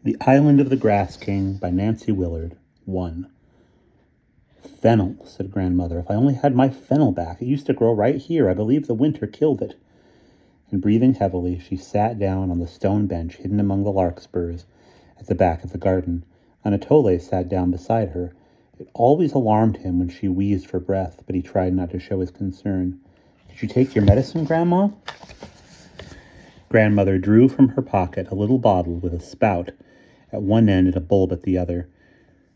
The Island of the Grass King by Nancy Willard. 1. Fennel, said Grandmother. If I only had my fennel back. It used to grow right here. I believe the winter killed it. And breathing heavily, she sat down on the stone bench hidden among the larkspurs at the back of the garden. Anatole sat down beside her. It always alarmed him when she wheezed for breath, but he tried not to show his concern. Did you take your medicine, Grandma? Grandmother drew from her pocket a little bottle with a spout at one end and a bulb at the other.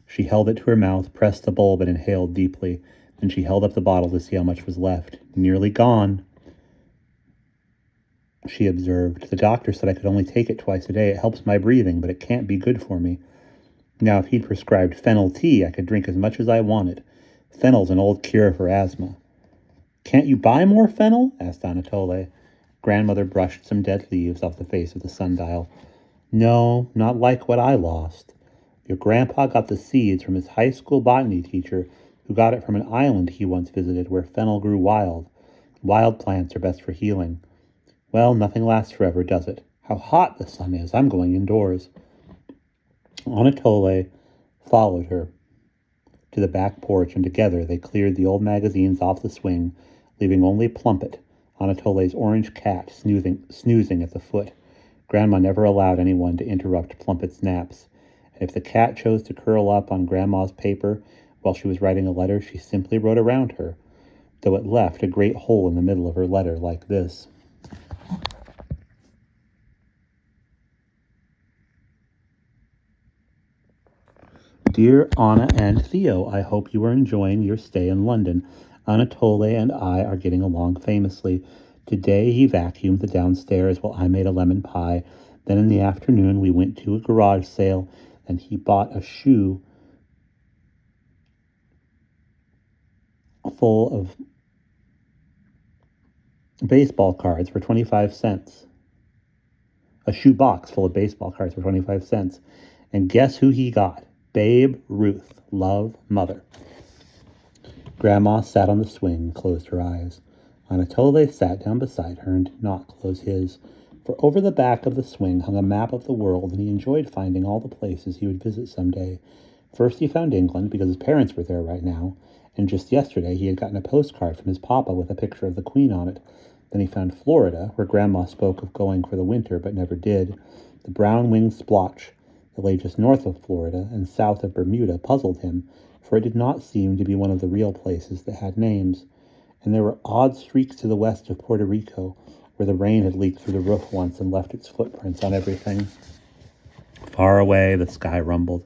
She held it to her mouth, pressed the bulb, and inhaled deeply. Then she held up the bottle to see how much was left. Nearly gone, she observed. The doctor said I could only take it twice a day. It helps my breathing, but it can't be good for me. Now, if he'd prescribed fennel tea, I could drink as much as I wanted. Fennel's an old cure for asthma. Can't you buy more fennel? Asked Anatole. Grandmother brushed some dead leaves off the face of the sundial. No, not like what I lost. Your grandpa got the seeds from his high school botany teacher, who got it from an island he once visited where fennel grew wild. Wild plants are best for healing. Well, nothing lasts forever, does it? How hot the sun is. I'm going indoors. Anatole followed her to the back porch, and together they cleared the old magazines off the swing, leaving only Plumpet, Anatole's orange cat, snoozing at the foot. Grandma never allowed anyone to interrupt Plumpet's naps, and if the cat chose to curl up on Grandma's paper while she was writing a letter, she simply wrote around her, though it left a great hole in the middle of her letter like this. Dear Anna and Theo, I hope you are enjoying your stay in London. Anatole and I are getting along famously. Today he vacuumed the downstairs while I made a lemon pie. Then in the afternoon we went to a garage sale and he bought a shoe full of baseball cards for 25 cents. A shoe box full of baseball cards for 25 cents. And guess who he got? Babe Ruth. Love, Mother. Grandma sat on the swing and closed her eyes. Anatole sat down beside her and did not close his, for over the back of the swing hung a map of the world, and he enjoyed finding all the places he would visit someday. First he found England, because his parents were there right now, and just yesterday he had gotten a postcard from his papa with a picture of the Queen on it. Then he found Florida, where Grandma spoke of going for the winter but never did. The brown-winged splotch that lay just north of Florida and south of Bermuda puzzled him, for it did not seem to be one of the real places that had names. And there were odd streaks to the west of Puerto Rico, where the rain had leaked through the roof once and left its footprints on everything. Far away, the sky rumbled.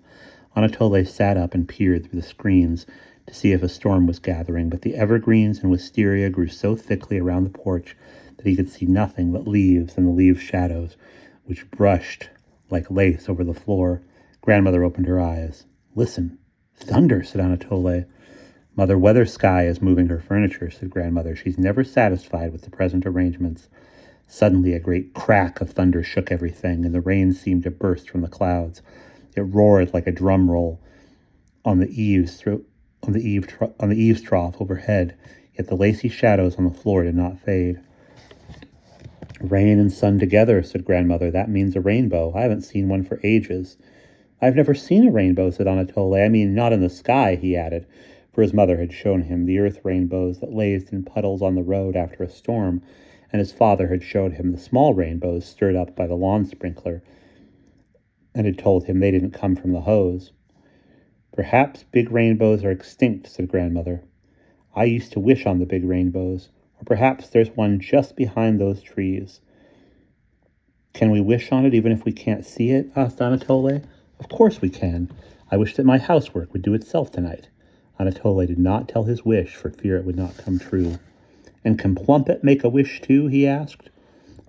Anatole sat up and peered through the screens to see if a storm was gathering, but the evergreens and wisteria grew so thickly around the porch that he could see nothing but leaves and the leaves' shadows, which brushed like lace over the floor. Grandmother opened her eyes. Listen. Thunder, said Anatole. Mother Weather Sky is moving her furniture, said Grandmother. She's never satisfied with the present arrangements. Suddenly a great crack of thunder shook everything, and the rain seemed to burst from the clouds. It roared like a drum roll on the eaves trough overhead, yet the lacy shadows on the floor did not fade. Rain and sun together, said Grandmother. That means a rainbow. I haven't seen one for ages. I've never seen a rainbow, said Anatole. I mean, not in the sky, he added, for his mother had shown him the earth rainbows that lazed in puddles on the road after a storm, and his father had showed him the small rainbows stirred up by the lawn sprinkler, and had told him they didn't come from the hose. Perhaps big rainbows are extinct, said Grandmother. I used to wish on the big rainbows, or perhaps there's one just behind those trees. Can we wish on it even if we can't see it? Asked Anatole. Of course we can. I wish that my housework would do itself tonight. Anatole did not tell his wish for fear it would not come true. And can Plumpet make a wish too? He asked.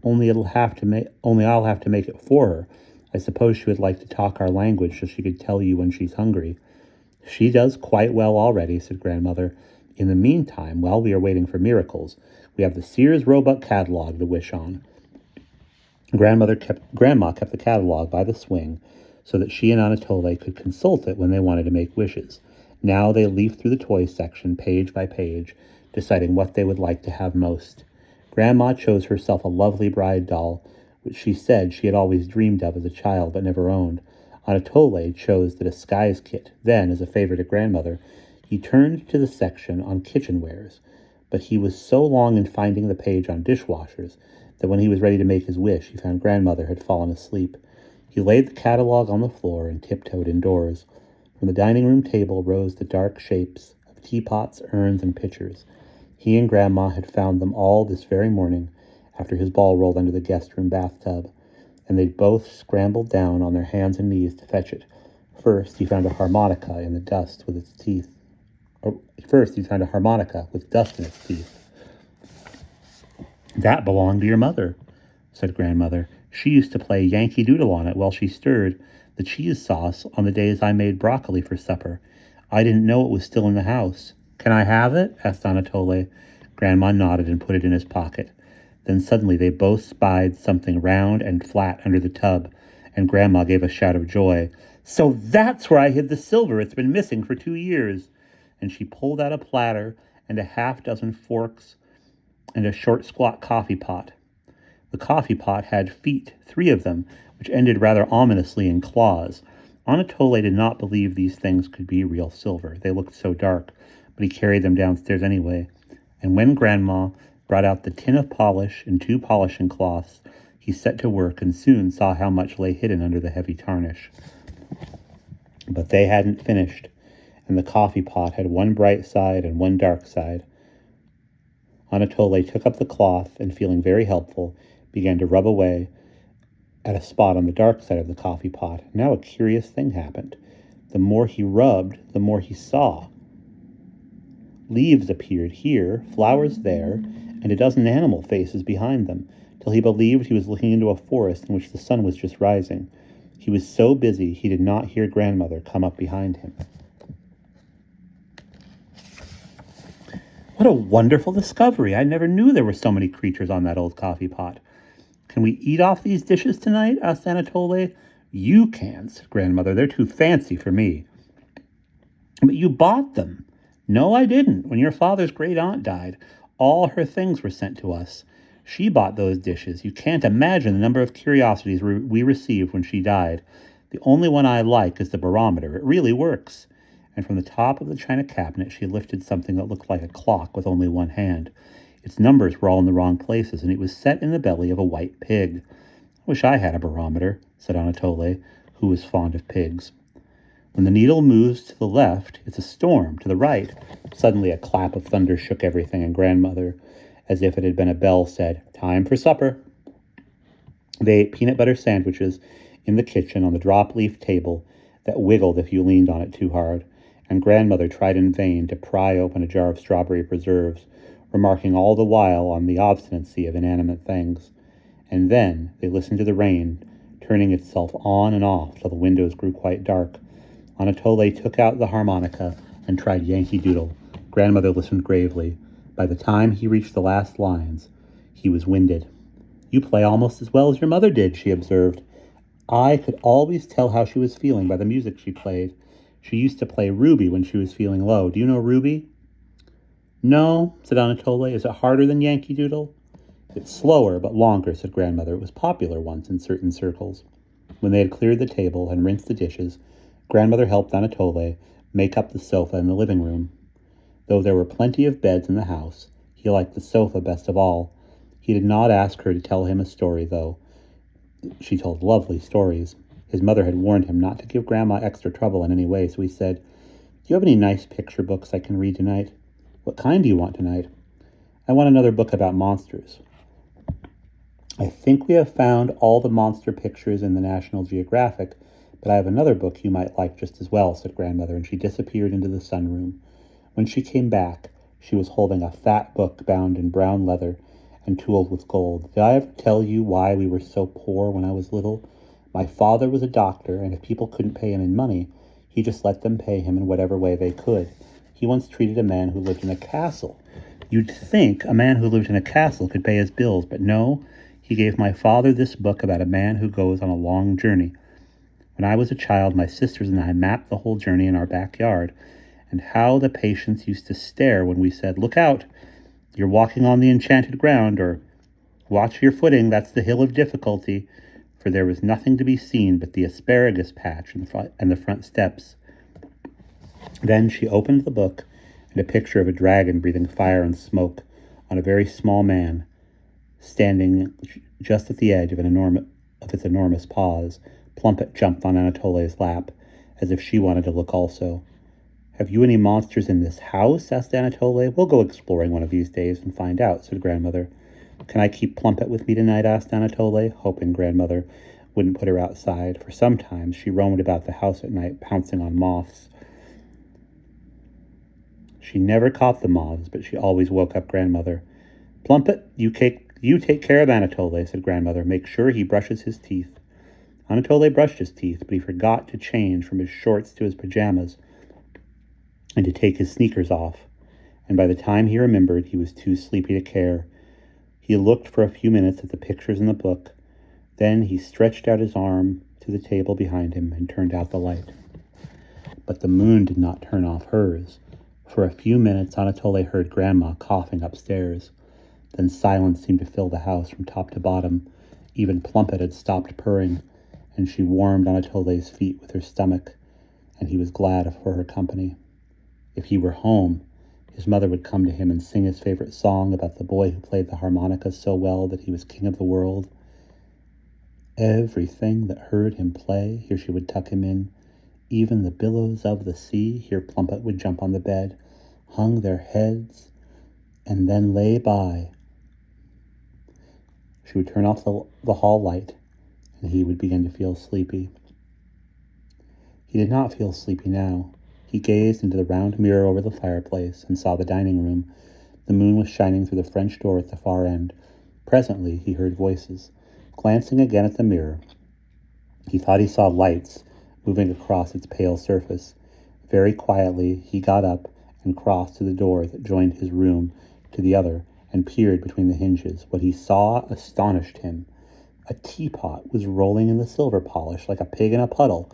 Only I'll have to make it for her. I suppose she would like to talk our language so she could tell you when she's hungry. She does quite well already, said Grandmother. In the meantime, while we are waiting for miracles, we have the Sears Roebuck catalog to wish on. Grandma kept the catalog by the swing so that she and Anatole could consult it when they wanted to make wishes. Now they leafed through the toy section page by page, deciding what they would like to have most. Grandma chose herself a lovely bride doll, which she said she had always dreamed of as a child but never owned. Anatole chose the disguise kit. Then, as a favor to grandmother, he turned to the section on kitchenwares, but he was so long in finding the page on dishwashers that when he was ready to make his wish, he found grandmother had fallen asleep. He laid the catalog on the floor and tiptoed indoors. From the dining room table rose the dark shapes of teapots, urns, and pitchers. He and Grandma had found them all this very morning after his ball rolled under the guest room bathtub, and they'd both scrambled down on their hands and knees to fetch it. First, he found a harmonica in the dust with its teeth. First, he found a harmonica with dust in its teeth. "That belonged to your mother," said grandmother. "She used to play Yankee Doodle on it while she stirred the cheese sauce on the days I made broccoli for supper. I didn't know it was still in the house." "Can I have it?" asked Anatole. Grandma nodded and put it in his pocket. Then suddenly they both spied something round and flat under the tub, and Grandma gave a shout of joy. "So that's where I hid the silver. It's been missing for 2 years." And she pulled out a platter and a half-dozen forks and a short, squat coffee pot. The coffee pot had feet, 3 of them, which ended rather ominously in claws. Anatole did not believe these things could be real silver. They looked so dark, but he carried them downstairs anyway. And when Grandma brought out the tin of polish and 2 polishing cloths, he set to work and soon saw how much lay hidden under the heavy tarnish. But they hadn't finished, and the coffee pot had one bright side and one dark side. Anatole took up the cloth and, feeling very helpful, began to rub away at a spot on the dark side of the coffee pot. Now a curious thing happened. The more he rubbed, the more he saw. Leaves appeared here, flowers there, and a dozen animal faces behind them, till he believed he was looking into a forest in which the sun was just rising. He was so busy he did not hear grandmother come up behind him. "What a wonderful discovery! I never knew there were so many creatures on that old coffee pot." "Can we eat off these dishes tonight?" asked Anatole. "You can," said grandmother. "They're too fancy for me." "But you bought them." "No, I didn't. When your father's great-aunt died, all her things were sent to us. She bought those dishes. You can't imagine the number of curiosities we received when she died. The only one I like is the barometer. It really works." And from the top of the china cabinet she lifted something that looked like a clock with only one hand. Its numbers were all in the wrong places, and it was set in the belly of a white pig. "I wish I had a barometer," said Anatole, who was fond of pigs. "When the needle moves to the left, it's a storm. To the right." Suddenly a clap of thunder shook everything, and grandmother, as if it had been a bell, said, "Time for supper." They ate peanut butter sandwiches in the kitchen on the drop-leaf table that wiggled if you leaned on it too hard, and grandmother tried in vain to pry open a jar of strawberry preserves, remarking all the while on the obstinacy of inanimate things. And then they listened to the rain, turning itself on and off till the windows grew quite dark. Anatole took out the harmonica and tried Yankee Doodle. Grandmother listened gravely. By the time he reached the last lines, he was winded. "You play almost as well as your mother did," she observed. "I could always tell how she was feeling by the music she played. She used to play Ruby when she was feeling low. Do you know Ruby?" "No," said Anatole. "Is it harder than Yankee Doodle?" "It's slower, but longer," said grandmother. "It was popular once in certain circles." When they had cleared the table and rinsed the dishes, grandmother helped Anatole make up the sofa in the living room. Though there were plenty of beds in the house, he liked the sofa best of all. He did not ask her to tell him a story, though. She told lovely stories. His mother had warned him not to give Grandma extra trouble in any way, so he said, "Do you have any nice picture books I can read tonight?" "What kind do you want tonight?" "I want another book about monsters." "I think we have found all the monster pictures in the National Geographic, but I have another book you might like just as well," said grandmother, and she disappeared into the sunroom. When she came back, she was holding a fat book bound in brown leather and tooled with gold. "Did I ever tell you why we were so poor when I was little? My father was a doctor, and if people couldn't pay him in money, he just let them pay him in whatever way they could. He once treated a man who lived in a castle. You'd think a man who lived in a castle could pay his bills, but no, he gave my father this book about a man who goes on a long journey. When I was a child, my sisters and I mapped the whole journey in our backyard, and how the patients used to stare when we said, 'Look out, you're walking on the enchanted ground,' or 'Watch your footing, that's the hill of difficulty.' for there was nothing to be seen but the asparagus patch and the front steps. Then she opened the book, and a picture of a dragon breathing fire and smoke on a very small man, standing just at the edge of its enormous paws. Plumpet jumped on Anatole's lap, as if she wanted to look also. "Have you any monsters in this house?" asked Anatole. "We'll go exploring one of these days and find out," said Grandmother. "Can I keep Plumpet with me tonight?" asked Anatole, hoping Grandmother wouldn't put her outside, for sometimes she roamed about the house at night, pouncing on moths. She never caught the moths, but she always woke up Grandmother. "Plumpet, you take care of Anatole," said Grandmother. "Make sure he brushes his teeth." Anatole brushed his teeth, but he forgot to change from his shorts to his pajamas and to take his sneakers off, and by the time he remembered, he was too sleepy to care. He looked for a few minutes at the pictures in the book. Then he stretched out his arm to the table behind him and turned out the light. But the moon did not turn off hers. For a few minutes, Anatole heard Grandma coughing upstairs. Then silence seemed to fill the house from top to bottom. Even Plumpet had stopped purring, and she warmed Anatole's feet with her stomach, and he was glad for her company. If he were home, his mother would come to him and sing his favorite song about the boy who played the harmonica so well that he was king of the world. Everything that heard him play, here she would tuck him in. Even the billows of the sea, here Plumpet would jump on the bed, hung their heads, and then lay by. She would turn off the hall light, and he would begin to feel sleepy. He did not feel sleepy now. He gazed into the round mirror over the fireplace and saw the dining room. The moon was shining through the French door at the far end. Presently he heard voices. Glancing again at the mirror, he thought he saw lights moving across its pale surface. Very quietly he got up and crossed to the door that joined his room to the other and peered between the hinges. What he saw astonished him. A teapot was rolling in the silver polish like a pig in a puddle,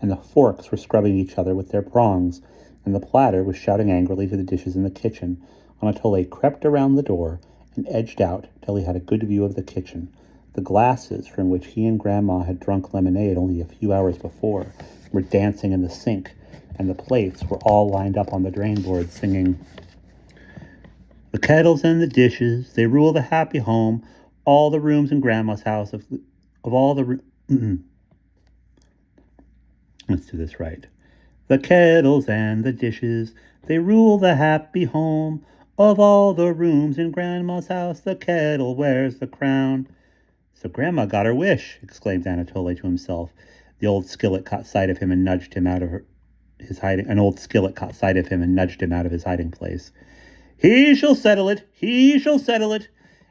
and the forks were scrubbing each other with their prongs, and the platter was shouting angrily to the dishes in the kitchen. Anatole crept around the door and edged out till he had a good view of the kitchen. The glasses from which he and Grandma had drunk lemonade only a few hours before were dancing in the sink, and the plates were all lined up on the drain board singing, "The kettles and the dishes, they rule the happy home. All the rooms in Grandma's house of all the Let's do this right. The kettles and the dishes, they rule the happy home. Of all the rooms in Grandma's house, the kettle wears the crown." "So Grandma got her wish," exclaimed Anatole to himself. The old skillet caught sight of him and nudged him out of his hiding. An old skillet caught sight of him and nudged him out of his hiding place. "He shall settle it. He shall settle it."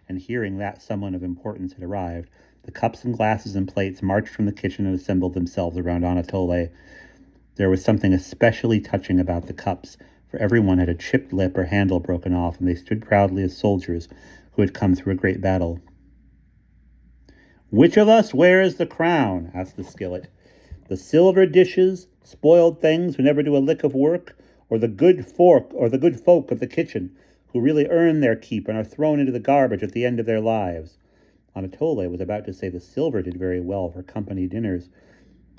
And hearing that someone of importance had arrived, the cups and glasses and plates marched from the kitchen and assembled themselves around Anatole. There was something especially touching about the cups, for every one had a chipped lip or handle broken off, and they stood proudly as soldiers who had come through a great battle. "Which of us wears the crown?" asked the skillet. "The silver dishes, spoiled things who never do a lick of work, or the good folk of the kitchen, who really earn their keep and are thrown into the garbage at the end of their lives?" Anatole was about to say the silver did very well for company dinners,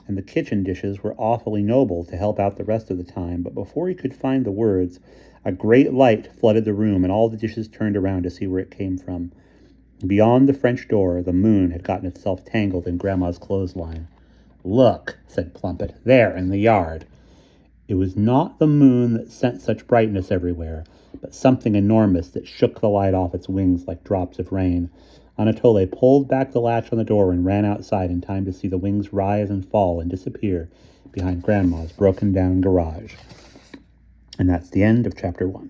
and the kitchen dishes were awfully noble to help out the rest of the time, but before he could find the words, a great light flooded the room, and all the dishes turned around to see where it came from. Beyond the French door, the moon had gotten itself tangled in Grandma's clothesline. "Look," said Plumpet, "there in the yard." It was not the moon that sent such brightness everywhere, but something enormous that shook the light off its wings like drops of rain. Anatole pulled back the latch on the door and ran outside in time to see the wings rise and fall and disappear behind Grandma's broken-down garage. And that's the end of Chapter 1.